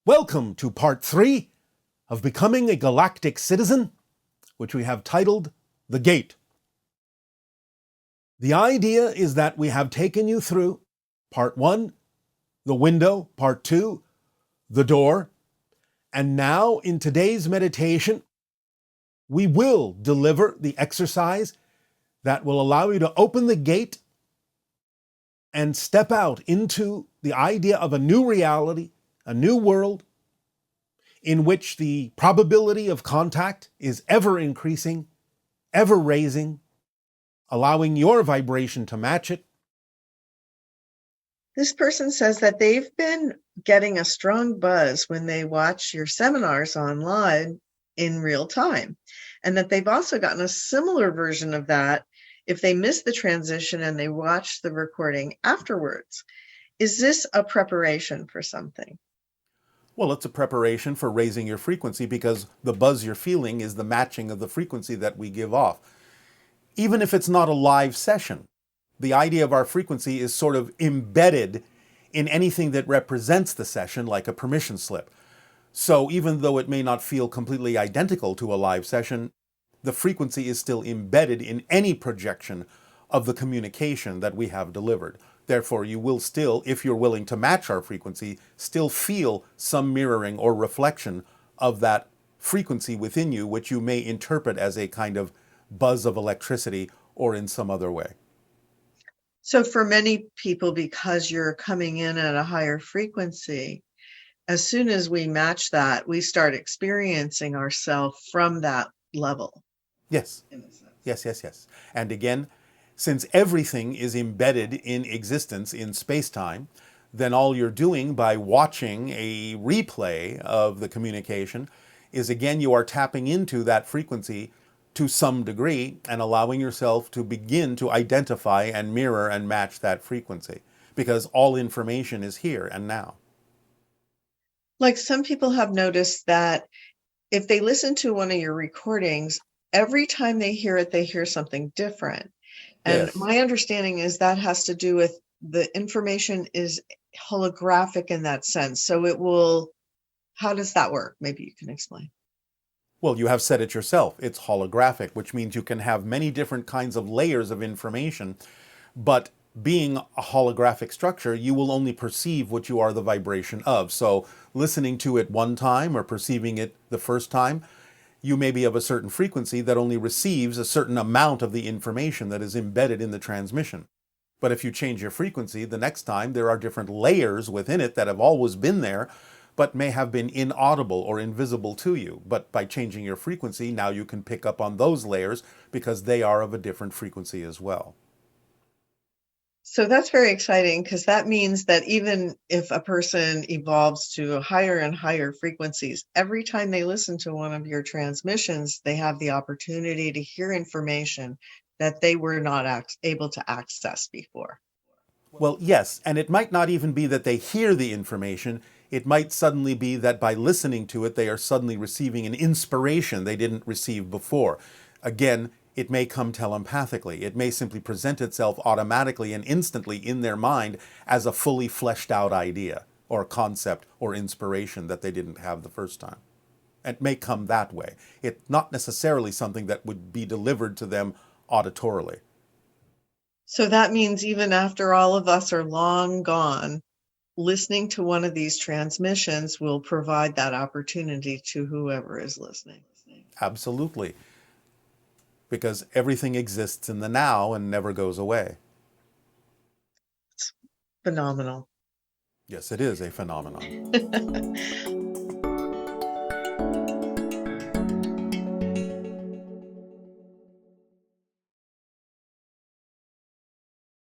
Welcome to part 3 of Becoming a Galactic Citizen, which we have titled The Gate. The idea is that we have taken you through part 1, the window, part 2, the door, and now in today's meditation, we will deliver the exercise that will allow you to open the gate and step out into the idea of a new reality, a new world, in which the probability of contact is ever increasing, ever raising, allowing your vibration to match it. This person says that they've been getting a strong buzz when they watch your seminars online in real time, and that they've also gotten a similar version of that if they miss the transition and they watch the recording afterwards. Is this a preparation for something? Well, it's a preparation for raising your frequency because the buzz you're feeling is the matching of the frequency that we give off. Even if it's not a live session, the idea of our frequency is sort of embedded in anything that represents the session, like a permission slip. So even though it may not feel completely identical to a live session, the frequency is still embedded in any projection of the communication that we have delivered. Therefore, you will still, if you're willing to match our frequency, still feel some mirroring or reflection of that frequency within you, which you may interpret as a kind of buzz of electricity or in some other way. So for many people, because you're coming in at a higher frequency, as soon as we match that, we start experiencing ourselves from that level. Yes. Yes. And again, since everything is embedded in existence in space-time, then all you're doing by watching a replay of the communication is, again, you are tapping into that frequency to some degree and allowing yourself to begin to identify and mirror and match that frequency, because all information is here and now. Like some people have noticed that if they listen to one of your recordings, every time they hear something different. And Yes. my understanding is that has to do with the information is holographic in that sense. So it will, how does that work? Maybe you can explain. Well, you have said it yourself. It's holographic, which means you can have many different kinds of layers of information, but being a holographic structure, you will only perceive what you are the vibration of. So listening to it one time or perceiving it the first time, you may be of a certain frequency that only receives a certain amount of the information that is embedded in the transmission. But if you change your frequency, the next time there are different layers within it that have always been there, but may have been inaudible or invisible to you. But by changing your frequency, now you can pick up on those layers because they are of a different frequency as well. So that's very exciting, because that means that even if a person evolves to higher and higher frequencies, every time they listen to one of your transmissions, they have the opportunity to hear information that they were not able to access before. Well, yes, and it might not even be that they hear the information. It might suddenly be that by listening to it, they are suddenly receiving an inspiration they didn't receive before. Again, it may come telepathically. It may simply present itself automatically and instantly in their mind as a fully fleshed out idea or concept or inspiration that they didn't have the first time. It may come that way. It's not necessarily something that would be delivered to them auditorily. So that means even after all of us are long gone, listening to one of these transmissions will provide that opportunity to whoever is listening. Absolutely. Because everything exists in the now and never goes away. It's phenomenal. Yes, it is a phenomenon.